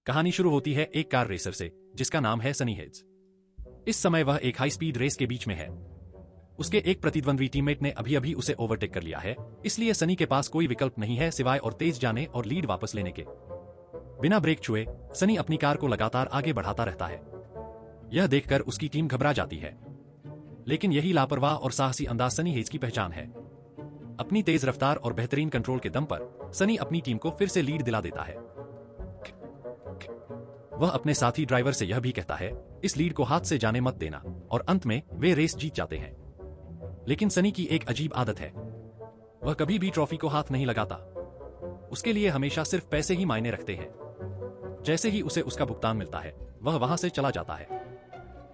कहानी शुरू होती है एक कार रेसर से जिसका नाम है सनी हेज। इस समय वह एक हाई स्पीड रेस के बीच में है। उसके एक प्रतिद्वंद्वी टीममेट ने अभी अभी उसे ओवरटेक कर लिया है, इसलिए सनी के पास कोई विकल्प नहीं है सिवाय और तेज जाने और लीड वापस लेने के। बिना ब्रेक छुए सनी अपनी कार को लगातार आगे बढ़ाता रहता है। यह देखकर उसकी टीम घबरा जाती है, लेकिन यही लापरवाह और साहसी अंदाज सनी हेज की पहचान है। अपनी तेज रफ्तार और बेहतरीन कंट्रोल के दम पर सनी अपनी टीम को फिर से लीड दिला देता है। वह अपने साथी ड्राइवर से यह भी कहता है, इस लीड को हाथ से जाने मत देना, और अंत में वे रेस जीत जाते हैं। लेकिन सनी की एक अजीब आदत है, वह कभी भी ट्रॉफी को हाथ नहीं लगाता। उसके लिए हमेशा सिर्फ पैसे ही मायने रखते हैं। जैसे ही उसे उसका भुगतान मिलता है वह वहां से चला जाता है।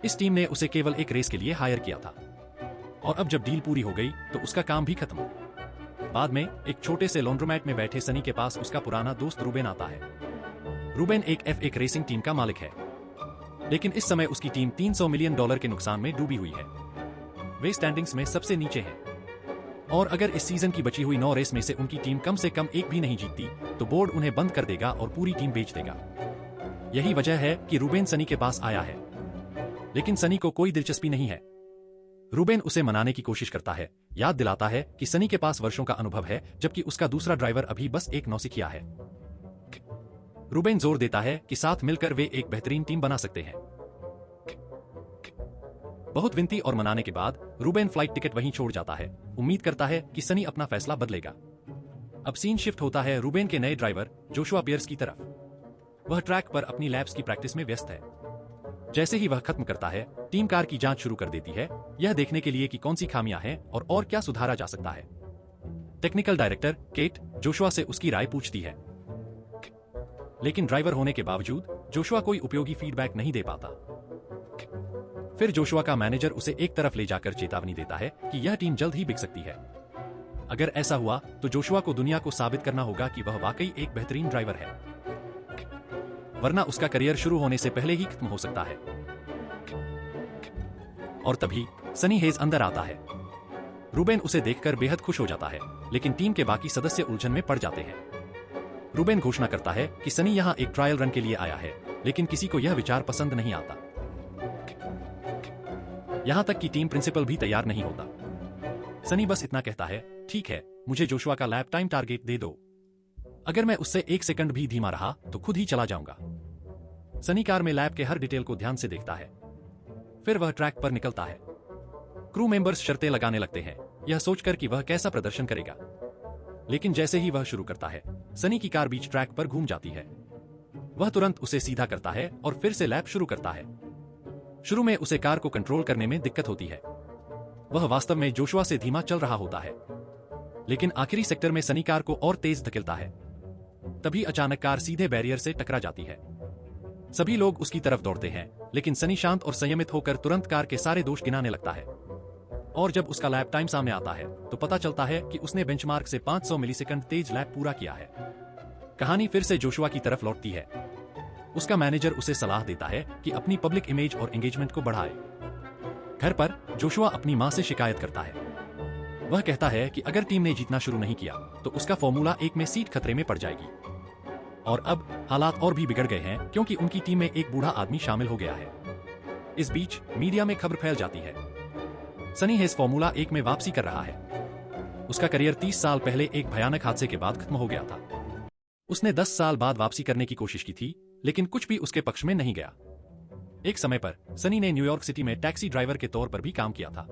इस टीम ने उसे केवल एक रेस के लिए हायर किया था, और अब जब डील पूरी हो गई तो उसका काम भी खत्म। बाद में एक छोटे से लॉन्ड्रोमैट में बैठे सनी के पास उसका पुराना दोस्त रूबेन आता है। रूबेन एक F1 रेसिंग टीम का मालिक है, लेकिन इस समय उसकी टीम $300 मिलियन के नुकसान में डूबी हुई है। वे स्टैंडिंग्स में सबसे नीचे हैं, और अगर इस सीजन की बची हुई 9 रेस में से उनकी टीम कम से कम एक भी नहीं जीतती तो बोर्ड उन्हें बंद कर देगा और पूरी टीम बेच देगा। यही वजह है कि रूबेन सनी के पास आया है, लेकिन सनी को कोई दिलचस्पी नहीं है। रूबेन उसे मनाने की कोशिश करता है, याद दिलाता है कि सनी के पास वर्षों का अनुभव है जबकि उसका दूसरा ड्राइवर अभी बस एक नौसिखिया है। रूबेन जोर देता है कि साथ मिलकर वे एक बेहतरीन टीम बना सकते हैं। बहुत विनती और मनाने के बाद रूबेन फ्लाइट टिकट वहीं छोड़ जाता है, उम्मीद करता है कि सनी अपना फैसला बदलेगा। अब सीन शिफ्ट होता है रूबेन के नए ड्राइवर जोशुआ पियर्स की तरफ। वह ट्रैक पर अपनी लैप्स की प्रैक्टिस में व्यस्त है। जैसे ही वह खत्म करता है, टीम कार की जांच शुरू कर देती है, यह देखने के लिए कि कौन सी खामियां हैं और क्या सुधारा जा सकता है। टेक्निकल डायरेक्टर केट जोशुआ से उसकी राय पूछती है, लेकिन ड्राइवर होने के बावजूद जोशुआ कोई उपयोगी फीडबैक नहीं दे पाता। फिर जोशुआ का मैनेजर उसे एक तरफ ले जाकर चेतावनी देता है कि यह टीम जल्द ही बिक सकती है। अगर ऐसा हुआ तो जोशुआ को दुनिया को साबित करना होगा कि वह वाकई एक बेहतरीन ड्राइवर है, वरना उसका करियर शुरू होने से पहले ही खत्म हो सकता है। और तभी सनी हेज अंदर आता है। रूबेन उसे देखकर बेहद खुश हो जाता है, लेकिन टीम के बाकी सदस्य उलझन में पड़ जाते हैं। रूबेन घोषणा करता है कि सनी यहाँ एक ट्रायल रन के लिए आया है, लेकिन किसी को यह विचार पसंद नहीं आता। यहाँ तक कि टीम प्रिंसिपल भी तैयार नहीं होता। सनी बस इतना कहता है, ठीक है, मुझे जोशुआ का लैप टाइम टारगेट दे दो। अगर मैं उससे 1 सेकंड भी धीमा रहा तो खुद ही चला जाऊंगा। सनी कार में लैप के हर डिटेल को ध्यान से देखता है। फिर वह ट्रैक पर निकलता है। क्रू मेंबर्स शर्तें लगाने लगते हैं, यह सोचकर कि वह कैसा प्रदर्शन करेगा। लेकिन जैसे ही वह शुरू करता है, सनी की कार बीच ट्रैक पर घूम जाती है। वह तुरंत उसे सीधा करता है और फिर से लैप शुरू करता है। शुरू में उसे कार को कंट्रोल करने में दिक्कत होती है। वह वास्तव में जोशुआ से धीमा चल रहा होता है, लेकिन आखिरी सेक्टर में सनी कार को और तेज धकेलता है। तभी अचानक कार सीधे बैरियर से टकरा जाती है। सभी लोग उसकी तरफ दौड़ते हैं, लेकिन सनी शांत और संयमित होकर तुरंत कार के सारे दोष गिनाने लगता है। और जब उसका लैप टाइम सामने आता है तो पता चलता है कि उसने बेंचमार्क से 500 मिलीसेकंड तेज लैप पूरा किया है। कहानी फिर से जोशुआ की तरफ लौटती है। उसका मैनेजर उसे सलाह देता है कि अपनी पब्लिक इमेज और एंगेजमेंट को बढ़ाए। घर पर जोशुआ अपनी मां से शिकायत करता है। वह कहता है कि अगर टीम ने जीतना शुरू नहीं किया तो उसका फॉर्मूला 1 में सीट खतरे में पड़ जाएगी। और अब हालात और भी बिगड़ गए हैं क्योंकि उनकी टीम में एक बूढ़ा आदमी शामिल हो गया है। इस बीच मीडिया में खबर फैल जाती है, सनी हेज फॉर्मूला 1 में वापसी कर रहा है। उसका करियर 30 साल पहले एक भयानक हादसे के बाद खत्म हो गया था। उसने 10 साल बाद वापसी करने की कोशिश की थी, लेकिन कुछ भी उसके पक्ष में नहीं गया। एक समय पर सनी ने न्यूयॉर्क सिटी में टैक्सी ड्राइवर के तौर पर भी काम किया था,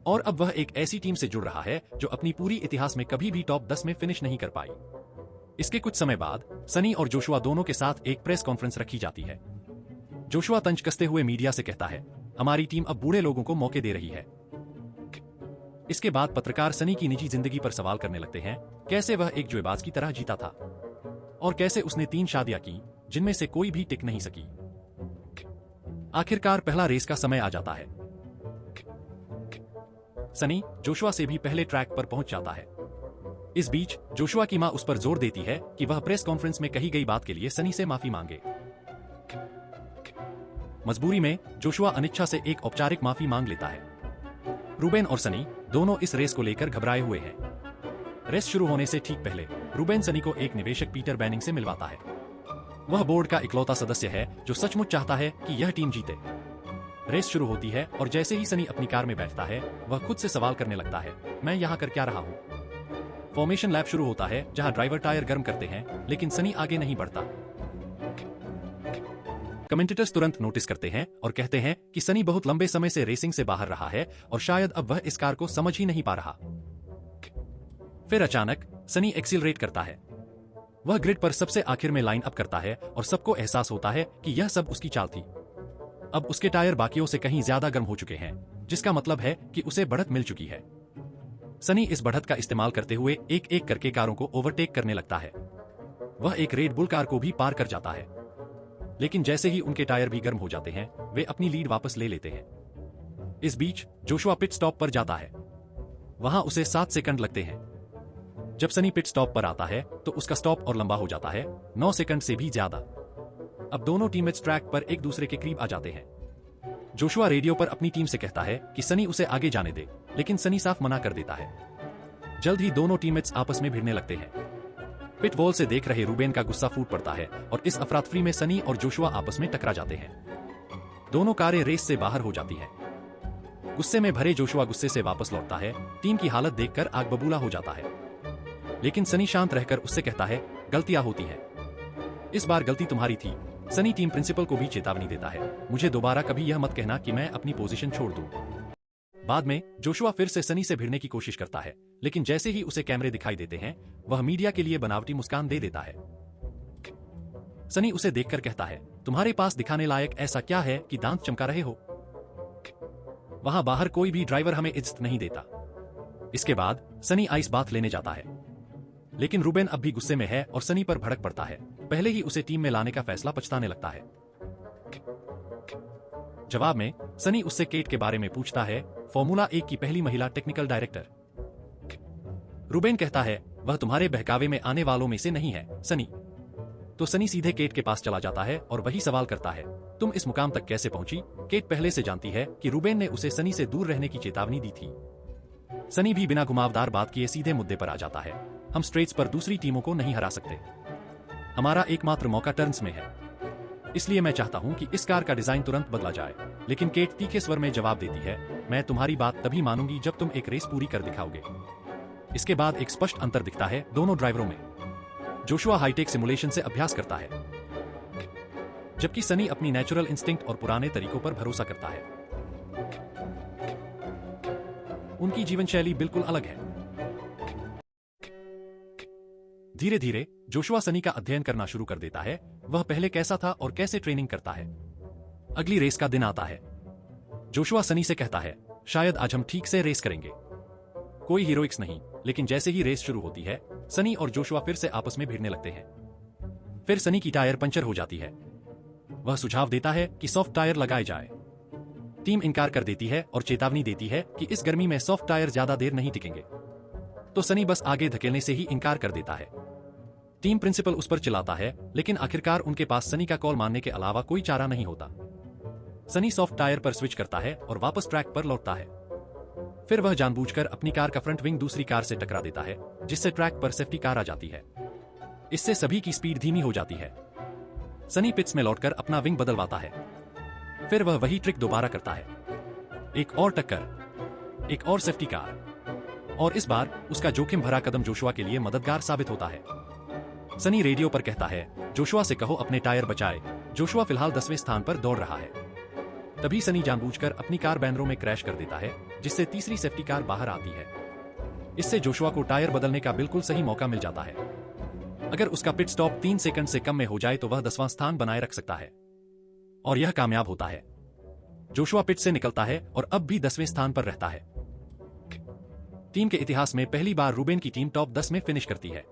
और अब वह एक ऐसी टीम से जुड़ रहा है जो अपनी पूरी इतिहास में कभी भी टॉप 10 में फिनिश नहीं कर पाई। इसके कुछ समय बाद सनी और जोशुआ दोनों के साथ एक प्रेस कॉन्फ्रेंस रखी जाती है। जोशुआ तंज कसते हुए मीडिया से कहता है, हमारी टीम अब बूढ़े लोगों को मौके दे रही है। इसके बाद पत्रकार सनी की निजी जिंदगी पर सवाल करने लगते हैं, कैसे वह एक जुएबाज की तरह जीता था और कैसे उसने 3 शादियां की जिनमें से कोई भी टिक नहीं सकी। आखिरकार पहला रेस का समय आ जाता है। सनी जोशुआ से भी पहले ट्रैक पर पहुंच जाता है। इस बीच जोशुआ की मां उस पर जोर देती है कि वह प्रेस कॉन्फ्रेंस में कही गई बात के लिए सनी से माफी मांगे। मजबूरी में जोशुआ अनिच्छा से एक औपचारिक माफी मांग लेता है। रूबेन और सनी दोनों इस रेस को लेकर घबराए हुए हैं। रेस शुरू होने से ठीक पहले रूबेन सनी को एक निवेशक पीटर बैनिंग से मिलवाता है। वह बोर्ड का इकलौता सदस्य है जो सचमुच चाहता है कि यह टीम जीते। रेस शुरू होती है और जैसे ही सनी अपनी कार में बैठता है वह खुद से सवाल करने लगता है, मैं यहाँ कर क्या रहा हूँ। फॉर्मेशन लैप शुरू होता है जहाँ ड्राइवर टायर गर्म करते हैं, लेकिन सनी आगे नहीं बढ़ता। कमेंटेटर्स तुरंत नोटिस करते हैं और कहते हैं कि सनी बहुत लंबे समय से रेसिंग से बाहर रहा है और शायद अब वह इस कार को समझ ही नहीं पा रहा। फिर अचानक सनी एक्सीलरेट करता है। वह ग्रिड पर सबसे आखिर में लाइन अप करता है और सबको एहसास होता है कि यह सब उसकी चाल थी। अब उसके टायर बाकियों से कहीं ज्यादा गर्म हो चुके हैं, जिसका मतलब है कि उसे बढ़त मिल चुकी है। सनी इस बढ़त का इस्तेमाल करते हुए एक एक करके कारों को ओवरटेक करने लगता है। वह एक रेड बुल कार को भी पार कर जाता है, लेकिन जैसे ही उनके टायर भी गर्म हो जाते हैं वे अपनी लीड वापस ले लेते हैं। इस बीच जोशुआ पिट स्टॉप पर जाता है। वहां उसे 7 सेकंड लगते हैं। जब सनी पिट स्टॉप पर आता है तो उसका स्टॉप और लंबा हो जाता है, 9 सेकंड से भी ज्यादा। अब दोनों टीममेट्स ट्रैक पर एक दूसरे के करीब आ जाते हैं। जोशुआ रेडियो पर अपनी टीम से कहता है कि सनी उसे आगे जाने दे, लेकिन सनी साफ मना कर देता है। जल्द ही दोनों टीममेट्स आपस में भिड़ने लगते हैं। पिट वॉल से देख रहे रूबेन का गुस्सा फूट पड़ता है और इस अफरातफरी में सनी और जोशुआ आपस में टकरा जाते हैं। दोनों कारें रेस से बाहर हो जाती हैं। गुस्से में भरे जोशुआ गुस्से से वापस लौटता है। टीम की हालत देखकर आग बबूला हो जाता है, लेकिन सनी शांत रहकर उससे कहता है, गलतियां होती हैं, इस बार गलती तुम्हारी थी। सनी टीम प्रिंसिपल को भी चेतावनी देता है, मुझे दोबारा कभी यह मत कहना कि मैं अपनी पोजीशन छोड़ दूं। बाद में जोशुआ फिर से सनी से भिड़ने की कोशिश करता है, लेकिन जैसे ही उसे कैमरे दिखाई देते हैं वह मीडिया के लिए बनावटी मुस्कान दे देता है। सनी उसे देखकर कहता है, तुम्हारे पास दिखाने लायक ऐसा क्या है कि दांत चमका रहे हो। वहां बाहर कोई भी ड्राइवर हमें इज्जत नहीं देता। इसके बाद सनी आइस बाथ लेने जाता है, लेकिन रूबेन अब भी गुस्से में है और सनी पर भड़क पड़ता है। पहले ही उसे टीम में लाने का फैसला पछताने लगता है। जवाब में सनी उससे केट के बारे में पूछता है, फॉर्मूला 1 की पहली महिला टेक्निकल डायरेक्टर। रूबेन कहता है, वह तुम्हारे बहकावे में आने वालों में से नहीं है सनी। तो सनी सीधे केट के पास चला जाता है और वही सवाल करता है, तुम इस मुकाम तक कैसे पहुंची। केट पहले से जानती है कि रूबेन ने उसे सनी से दूर रहने की चेतावनी दी थी। सनी भी बिना घुमावदार बात किए सीधे मुद्दे पर आ जाता है, हम स्ट्रेट्स पर दूसरी टीमों को नहीं हरा सकते। हमारा एकमात्र मौका टर्न्स में है, इसलिए मैं चाहता हूं कि इस कार का डिजाइन तुरंत बदला जाए। लेकिन केट तीखे स्वर में जवाब देती है, मैं तुम्हारी बात तभी मानूंगी जब तुम एक रेस पूरी कर दिखाओगे। इसके बाद एक स्पष्ट अंतर दिखता है दोनों ड्राइवरों में। जोशुआ हाईटेक सिमुलेशन से अभ्यास करता है, जबकि सनी अपनी नेचुरल इंस्टिंक्ट और पुराने तरीकों पर भरोसा करता है। उनकी जीवन शैली बिल्कुल अलग है। धीरे धीरे जोशुआ सनी का अध्ययन करना शुरू कर देता है, वह पहले कैसा था और कैसे ट्रेनिंग करता है। अगली रेस का दिन आता है। जोशुआ सनी से कहता है, शायद आज हम ठीक से रेस करेंगे। कोई हीरोइक्स नहीं, लेकिन जैसे ही रेस शुरू होती है सनी और जोशुआ फिर से आपस में भिड़ने लगते हैं। फिर सनी की टायर पंचर हो जाती है। वह सुझाव देता है कि सॉफ्ट टायर लगाए जाए। टीम इनकार कर देती है और चेतावनी देती है कि इस गर्मी में सॉफ्ट टायर ज्यादा देर नहीं टिकेंगे। तो सनी बस आगे धकेलने से ही इनकार कर देता है। टीम प्रिंसिपल उस पर चिल्लाता है, लेकिन आखिरकार उनके पास सनी का कॉल मानने के अलावा कोई चारा नहीं होता। सनी सॉफ्ट टायर पर स्विच करता है और वापस ट्रैक पर लौटता है। फिर वह जानबूझकर अपनी कार का फ्रंट विंग दूसरी कार से टकरा देता है, जिससे ट्रैक पर सेफ्टी कार आ जाती है। इससे सभी की स्पीड धीमी हो जाती है। सनी पिट्स में लौटकर अपना विंग बदलवाता है। फिर वह वही ट्रिक दोबारा करता है, एक और टक्कर, एक और सेफ्टी कार, और इस बार उसका जोखिम भरा कदम जोशुआ के लिए मददगार साबित होता है। सनी रेडियो पर कहता है, जोशुआ से कहो अपने टायर बचाए। जोशुआ फिलहाल 10वें स्थान पर दौड़ रहा है। तभी सनी जानबूझकर अपनी कार बैनरों में क्रैश कर देता है, जिससे तीसरी सेफ्टी कार बाहर आती है। इससे जोशुआ को टायर बदलने का बिल्कुल सही मौका मिल जाता है। अगर उसका पिट स्टॉप 3 सेकंड से कम में हो जाए तो वह 10वां स्थान बनाए रख सकता है, और यह कामयाब होता है। जोशुआ पिट से निकलता है और अब भी 10वें स्थान पर रहता है। टीम के इतिहास में पहली बार रूबेन की टीम टॉप 10 में फिनिश करती है।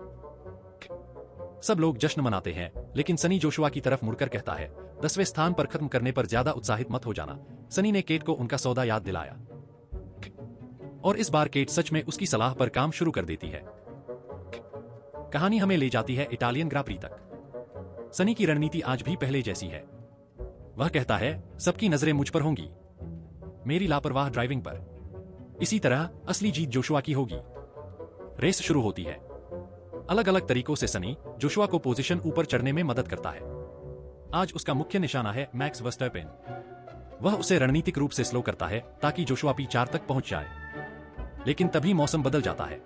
सब लोग जश्न मनाते हैं, लेकिन सनी जोशुआ की तरफ मुड़कर कहता है, 10वें स्थान पर खत्म करने पर ज्यादा उत्साहित मत हो जाना। सनी ने केट को उनका सौदा याद दिलाया, और इस बार केट सच में उसकी सलाह पर काम शुरू कर देती है। कहानी हमें ले जाती है इटालियन ग्रां प्री तक। सनी की रणनीति आज भी पहले जैसी है। वह कहता है, सबकी नजरें मुझ पर होंगी, मेरी लापरवाह ड्राइविंग पर। इसी तरह असली जीत जोशुआ की होगी। रेस शुरू होती है। अलग अलग तरीकों से सनी जोशुआ को पोजीशन ऊपर चढ़ने में मदद करता है। आज उसका मुख्य निशाना है मैक्स वर्स्टैपेन। वह उसे रणनीतिक रूप से स्लो करता है ताकि जोशुआ P4 तक पहुंच जाए। लेकिन तभी मौसम बदल जाता है।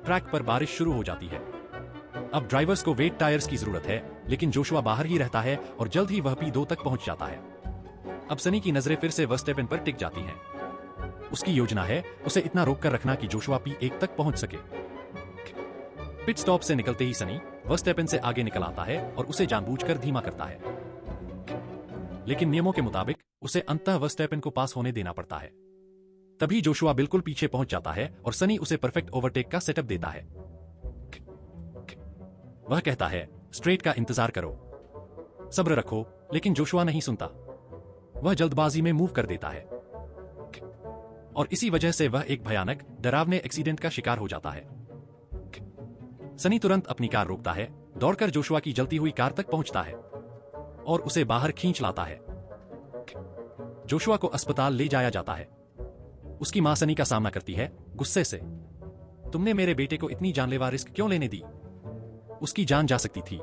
ट्रैक पर बारिश शुरू हो जाती है। अब ड्राइवर्स को वेट टायर्स की जरूरत है, लेकिन जोशुआ बाहर ही रहता है और जल्द ही वह P2 तक पहुंच जाता है। अब सनी की नजरें फिर से वर्स्टैपेन पर टिक जाती हैं। उसकी योजना है उसे इतना रोक कर रखना कि जोशुआ P1 तक पहुंच सके। पिट स्टॉप से निकलते ही सनी वर्स्टैपेन से आगे निकल आता है और उसे जानबूझकर धीमा करता है। लेकिन नियमों के मुताबिक उसे अंततः वर्स्टैपेन को पास होने देना पड़ता है। तभी जोशुआ बिल्कुल पीछे पहुंच जाता है और सनी उसे परफेक्ट ओवरटेक का सेटअप देता है। वह कहता है, स्ट्रेट का इंतजार करो, सब्र रखो, लेकिन जोशुआ नहीं सुनता। वह जल्दबाजी में मूव कर देता है और इसी वजह से वह एक भयानक डरावने एक्सीडेंट का शिकार हो जाता है। सनी तुरंत अपनी कार रोकता है, दौड़कर जोशुआ की जलती हुई कार तक पहुंचता है और उसे बाहर खींच लाता है। जोशुआ को अस्पताल ले जाया जाता है। उसकी मां सनी का सामना करती है गुस्से से। तुमने मेरे बेटे को इतनी जानलेवा रिस्क क्यों लेने दी? उसकी जान जा सकती थी।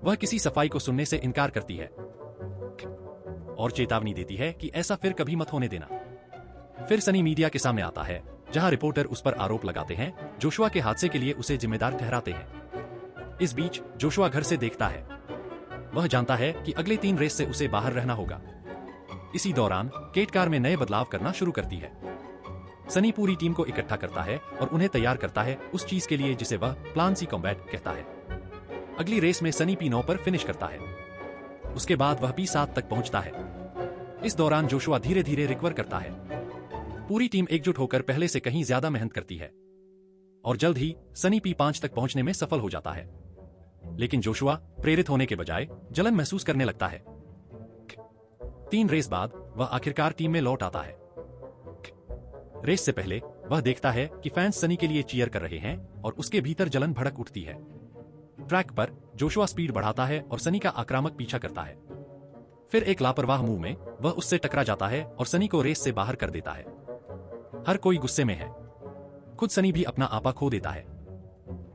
वह किसी सफाई को सुनने से इनकार करती है और चेतावनी देती है कि ऐसा फिर कभी मत होने देना। फिर सनी मीडिया के सामने आता है, जहां रिपोर्टर उस पर आरोप लगाते हैं, जोशुआ के हादसे के लिए उसे जिम्मेदार ठहराते हैं। इस बीच जोशुआ घर से देखता है। वह जानता है कि अगले 3 रेस से उसे बाहर रहना होगा। इसी दौरान केट कार में नए बदलाव करना शुरू करती है। सनी पूरी टीम को इकट्ठा करता है और उन्हें तैयार करता है उस चीज के लिए जिसे वह प्लान सी कॉम्बैट कहता है। अगली रेस में सनी P9 पर फिनिश करता है। उसके बाद वह P7 तक पहुंचता है। इस दौरान जोशुआ धीरे धीरे रिकवर करता है। पूरी टीम एकजुट होकर पहले से कहीं ज्यादा मेहनत करती है और जल्द ही सनी P5 तक पहुंचने में सफल हो जाता है। लेकिन जोशुआ प्रेरित होने के बजाय जलन महसूस करने लगता है। 3 रेस बाद वह आखिरकार टीम में लौट आता है। रेस से पहले वह देखता है कि फैंस सनी के लिए चीयर कर रहे हैं और उसके भीतर जलन भड़क उठती है। ट्रैक पर जोशुआ स्पीड बढ़ाता है और सनी का आक्रामक पीछा करता है। फिर एक लापरवाह मूव में वह उससे टकरा जाता है और सनी को रेस से बाहर कर देता है। हर कोई गुस्से में है। खुद सनी भी अपना आपा खो देता है।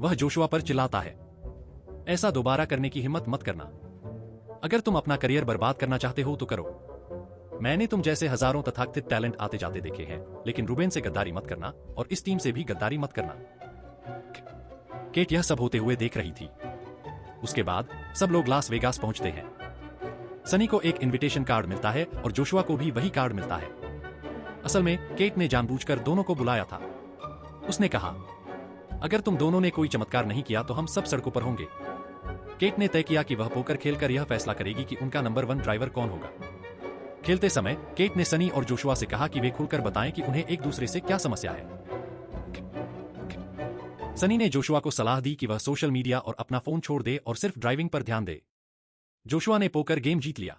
वह जोशुआ पर चिल्लाता है, ऐसा दोबारा करने की हिम्मत मत करना। अगर तुम अपना करियर बर्बाद करना चाहते हो तो करो। मैंने तुम जैसे हजारों तथाकथित टैलेंट आते जाते देखे हैं, लेकिन रूबेन से गद्दारी मत करना और इस टीम से भी गद्दारी मत करना। केट यह सब होते हुए देख रही थी। उसके बाद सब लोग लास वेगास पहुंचते हैं। सनी को एक इनविटेशन कार्ड मिलता है और जोशुआ को भी वही कार्ड मिलता है। असल में केट ने जानबूझकर दोनों को बुलाया था। उसने कहा, अगर तुम दोनों ने कोई चमत्कार नहीं किया तो हम सब सड़कों पर होंगे। केट ने तय किया कि वह पोकर खेलकर यह फैसला करेगी कि उनका नंबर 1 ड्राइवर कौन होगा। खेलते समय केट ने सनी और जोशुआ से कहा कि वे खुलकर बताएं कि उन्हें एक दूसरे से क्या समस्या है। सनी ने जोशुआ को सलाह दी कि वह सोशल मीडिया और अपना फोन छोड़ दे और सिर्फ ड्राइविंग पर ध्यान दे। जोशुआ ने पोकर गेम जीत लिया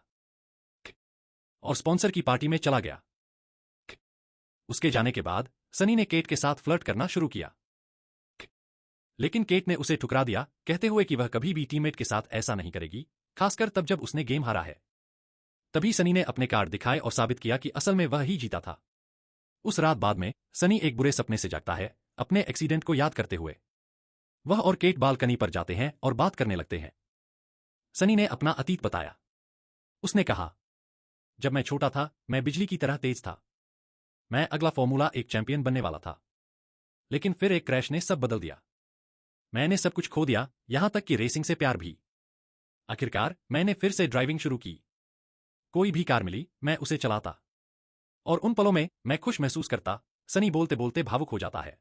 और स्पॉन्सर की पार्टी में चला गया। उसके जाने के बाद सनी ने केट के साथ फ्लर्ट करना शुरू किया, लेकिन केट ने उसे ठुकरा दिया, कहते हुए कि वह कभी भी टीममेट के साथ ऐसा नहीं करेगी, खासकर तब जब उसने गेम हारा है। तभी सनी ने अपने कार्ड दिखाए और साबित किया कि असल में वह ही जीता था। उस रात बाद में सनी एक बुरे सपने से जागता है, अपने एक्सीडेंट को याद करते हुए। वह और केट बालकनी पर जाते हैं और बात करने लगते हैं। सनी ने अपना अतीत बताया। उसने कहा, जब मैं छोटा था मैं बिजली की तरह तेज था। मैं अगला फॉर्मूला 1 चैंपियन बनने वाला था, लेकिन फिर एक क्रैश ने सब बदल दिया। मैंने सब कुछ खो दिया, यहां तक कि रेसिंग से प्यार भी। आखिरकार मैंने फिर से ड्राइविंग शुरू की। कोई भी कार मिली मैं उसे चलाता और उन पलों में मैं खुश महसूस करता। सनी बोलते बोलते भावुक हो जाता है।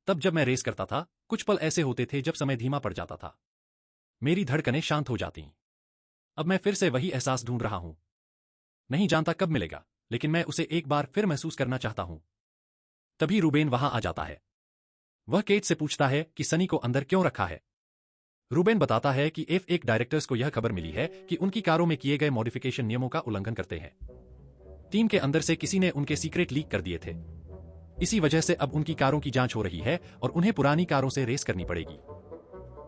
तब जब मैं रेस करता था, कुछ पल ऐसे होते थे जब समय धीमा पड़ जाता था। मेरी धड़कनें शांत हो जाती। अब मैं फिर से वही एहसास ढूंढ रहा हूं। नहीं जानता कब मिलेगा, लेकिन मैं उसे एक बार फिर महसूस करना चाहता हूं। तभी रूबेन वहां आ जाता है। वह केट से पूछता है कि सनी को अंदर क्यों रखा है। रूबेन बताता है कि F1 डायरेक्टर्स को यह खबर मिली है कि उनकी कारों में किए गए मॉडिफिकेशन नियमों का उल्लंघन करते हैं। टीम के अंदर से किसी ने उनके सीक्रेट लीक कर दिए थे। इसी वजह से अब उनकी कारों की जांच हो रही है और उन्हें पुरानी कारों से रेस करनी पड़ेगी।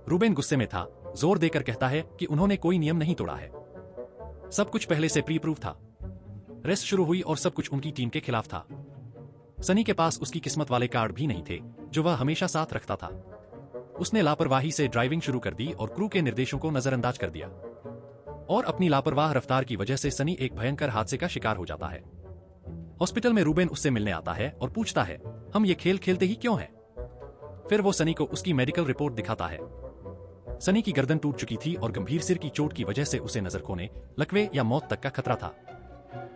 रूबेन गुस्से में था, जोर देकर कहता है कि उन्होंने कोई नियम नहीं तोड़ा है। सब कुछ पहले से प्री प्रूफ था। रेस शुरू हुई और सब कुछ उनकी टीम के खिलाफ था। सनी के पास उसकी किस्मत वाले कार्ड भी नहीं थे जो वह हमेशा साथ रखता था। उसने लापरवाही से ड्राइविंग शुरू कर दी और क्रू के निर्देशों को नजरअंदाज कर दिया। और अपनी लापरवाह रफ्तार की वजह से सनी एक भयंकर हादसे का शिकार हो जाता है। हॉस्पिटल में रूबेन उससे मिलने आता है और पूछता है, हम ये खेल खेलते ही क्यों हैं? फिर वो सनी को उसकी मेडिकल रिपोर्ट दिखाता है। सनी की गर्दन टूट चुकी थी और गंभीर सिर की चोट की वजह से उसे नजर खोने, लकवे या मौत तक का खतरा था।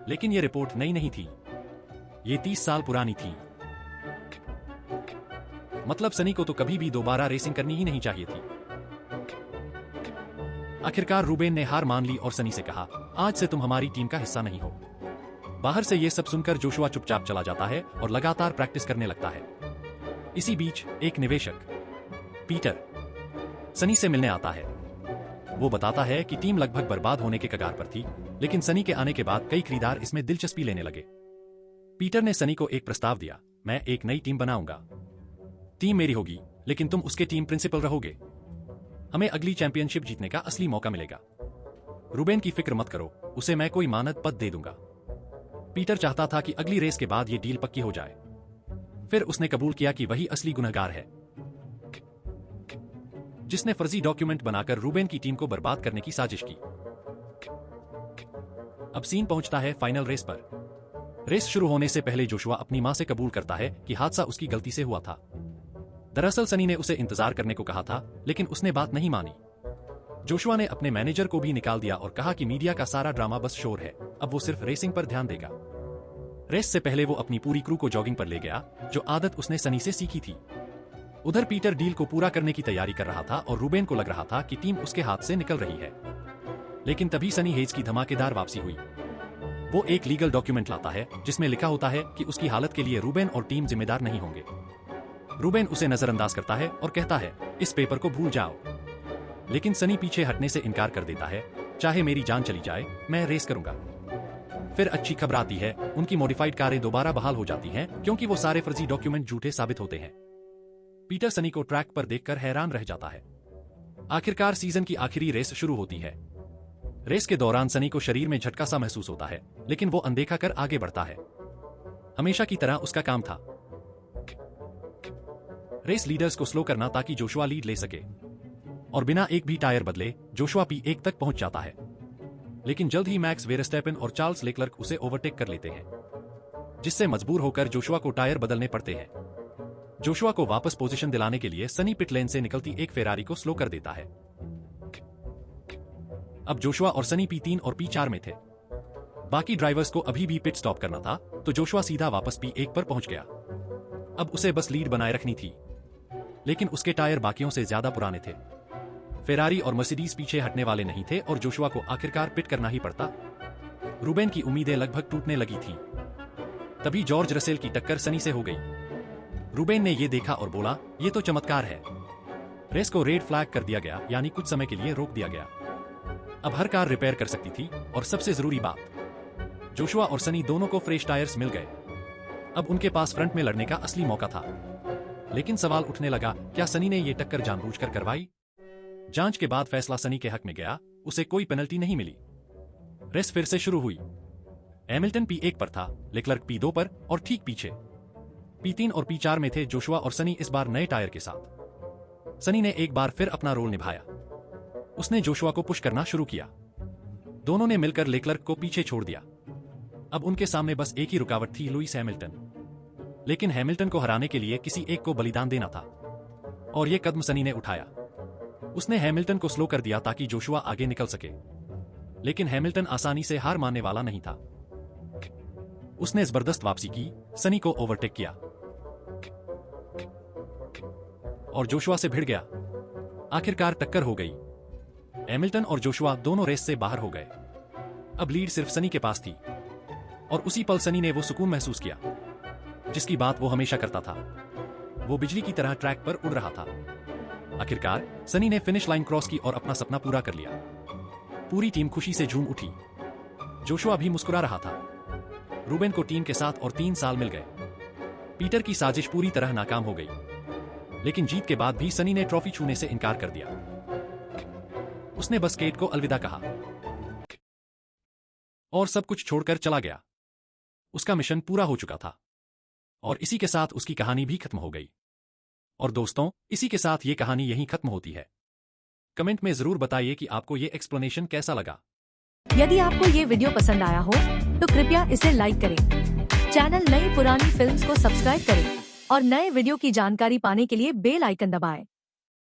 लेकिन ये रिपोर्ट नई नहीं थी, ये 30 साल पुरानी थी। मतलब सनी को तो कभी भी दोबारा रेसिंग करनी ही नहीं चाहिए थी। आखिरकार रूबेन ने हार मान ली और सनी से कहा, आज से तुम हमारी टीम का हिस्सा नहीं हो। बाहर से ये सब सुनकर जोशुआ चुपचाप चला जाता है और लगातार प्रैक्टिस करने लगता है। इसी बीच एक निवेशक पीटर सनी से मिलने आता है। वो बताता है कि टीम लगभग बर्बाद होने के कगार पर थी, लेकिन सनी के आने के बाद कई खरीदार इसमें दिलचस्पी लेने लगे। पीटर ने सनी को एक प्रस्ताव दिया, मैं एक नई टीम बनाऊंगा। टीम मेरी होगी, लेकिन तुम उसके टीम प्रिंसिपल रहोगे। हमें अगली चैंपियनशिप जीतने का असली मौका मिलेगा। रूबेन की फिक्र मत करो, उसे मैं कोई मानद पद दे दूंगा। पीटर चाहता था कि अगली रेस के बाद ये डील पक्की हो जाए। फिर उसने कबूल किया कि वही असली गुनहगार है, जिसने फर्जी डॉक्यूमेंट बनाकर रूबेन की टीम को बर्बाद करने की साजिश की। अब सीन पहुंचता है फाइनल रेस पर। रेस शुरू होने से पहले जोशुआ अपनी मां से कबूल करता है कि हादसा उसकी गलती से हुआ था। दरअसल सनी ने उसे इंतजार करने को कहा था, लेकिन उसने बात नहीं मानी। जोशुआ ने अपने मैनेजर को भी निकाल दिया और कहा कि मीडिया का सारा ड्रामा बस शोर है, अब वो सिर्फ रेसिंग पर ध्यान देगा। रेस से पहले वो अपनी पूरी क्रू को जॉगिंग पर ले गया, जो आदत उसने सनी से सीखी थी। उधर पीटर डील को पूरा करने की तैयारी कर रहा था और रूबेन को लग रहा था कि टीम उसके हाथ से निकल रही है। लेकिन तभी सनी हेज की धमाकेदार वापसी हुई। वो एक लीगल डॉक्यूमेंट लाता है जिसमें लिखा होता है कि उसकी हालत के लिए रूबेन और टीम जिम्मेदार नहीं होंगे। रूबेन उसे नजरअंदाज करता है और कहता है, इस पेपर को भूल जाओ। लेकिन सनी पीछे हटने से इनकार कर देता है, चाहे मेरी जान चली जाए, मैं रेस करूंगा। फिर अच्छी खबर आती है, उनकी मॉडिफाइड कारें दोबारा बहाल हो जाती हैं क्योंकि वो सारे फर्जी डॉक्यूमेंट झूठे साबित होते हैं। पीटर सनी को ट्रैक पर देखकर हैरान रह जाता है। आखिरकार सीजन की आखिरी रेस शुरू होती है। रेस के दौरान सनी को शरीर में झटका सा महसूस होता है, लेकिन वो अनदेखा कर आगे बढ़ता है। हमेशा की तरह उसका काम था रेस लीडर्स को स्लो करना ताकि जोशुआ लीड ले सके। और बिना एक भी टायर बदले जोशुआ P1 तक पहुंच जाता है। लेकिन जल्द ही मैक्स वेरस्टैपेन और चार्ल्स लेक्लर्क उसे ओवरटेक कर लेते हैं, जिससे मजबूर होकर जोशुआ को टायर बदलने पड़ते हैं। जोशुआ को वापस पोजीशन दिलाने के लिए सनी पिट लेन से निकलती एक फेरारी को स्लो कर देता है। अब जोशुआ और सनी P3 और P4 में थे। बाकी ड्राइवर्स को अभी भी पिट स्टॉप करना था, तो जोशुआ सीधा वापस P1 पर पहुंच गया। अब उसे बस लीड बनाए रखनी थी, लेकिन उसके टायर बाकियों से ज्यादा पुराने थे। फेरारी और मर्सिडीज पीछे हटने वाले नहीं थे और जोशुआ को आखिरकार पिट करना ही पड़ता। रूबेन की उम्मीदें लगभग टूटने लगी थीं। तभी जॉर्ज रसेल की टक्कर सनी से हो गई। रूबेन ने यह देखा और बोला, ये तो चमत्कार है। रेस को रेड फ्लैग कर दिया गया, यानी कुछ समय के लिए रोक दिया गया। अब हर कार रिपेयर कर सकती थी, और सबसे जरूरी बात, जोशुआ और सनी दोनों को फ्रेश टायर्स मिल गए। अब उनके पास फ्रंट में लड़ने का असली मौका था। लेकिन सवाल उठने लगा, क्या सनी ने यह टक्कर जानबूझकर करवाई? जांच के बाद फैसला सनी के हक में गया, उसे कोई पेनल्टी नहीं मिली। रेस फिर से शुरू हुई। हैमिल्टन P1 पर था, लेक्लर्क P2 पर और ठीक पीछे P3 और P4 में थे जोशुआ और सनी, इस बार नए टायर के साथ। सनी ने एक बार फिर अपना रोल निभाया। उसने जोशुआ को पुश करना शुरू किया। दोनों ने मिलकर लेक्लर्क को पीछे छोड़ दिया। अब उनके सामने बस एक ही रुकावट थी, लुइस हैमिल्टन। लेकिन हैमिल्टन को हराने के लिए किसी एक को बलिदान देना था, और यह कदम सनी ने उठाया। उसने हैमिल्टन को स्लो कर दिया ताकि जोशुआ आगे निकल सके। लेकिन हैमिल्टन आसानी से हार मानने वाला नहीं था। उसने जबरदस्त वापसी की, सनी को ओवरटेक किया और जोशुआ से भिड़ गया। आखिरकार टक्कर हो गई। हैमिल्टन और जोशुआ दोनों रेस से बाहर हो गए। अब लीड सिर्फ सनी के पास थी, और उसी पल सनी ने वो सुकून महसूस किया जिसकी बात वो हमेशा करता था। वो बिजली की तरह ट्रैक पर उड़ रहा था। आखिरकार सनी ने फिनिश लाइन क्रॉस की और अपना सपना पूरा कर लिया। पूरी टीम खुशी से झूम उठी। जोशुआ भी मुस्कुरा रहा था। रूबेन को टीम के साथ और 3 साल मिल गए। पीटर की साजिश पूरी तरह नाकाम हो गई, लेकिन जीत के बाद भी सनी ने ट्रॉफी छूने से इनकार कर दिया। उसने बस केट को अलविदा कहा और सब कुछ छोड़कर चला गया। उसका मिशन पूरा हो चुका था, और इसी के साथ उसकी कहानी भी खत्म हो गई। और दोस्तों, इसी के साथ ये कहानी यहीं खत्म होती है। कमेंट में जरूर बताइए कि आपको ये एक्सप्लेनेशन कैसा लगा। यदि आपको ये वीडियो पसंद आया हो तो कृपया इसे लाइक करें, चैनल नई पुरानी फिल्म्स को सब्सक्राइब करें और नए वीडियो की जानकारी पाने के लिए बेल आइकन दबाएं।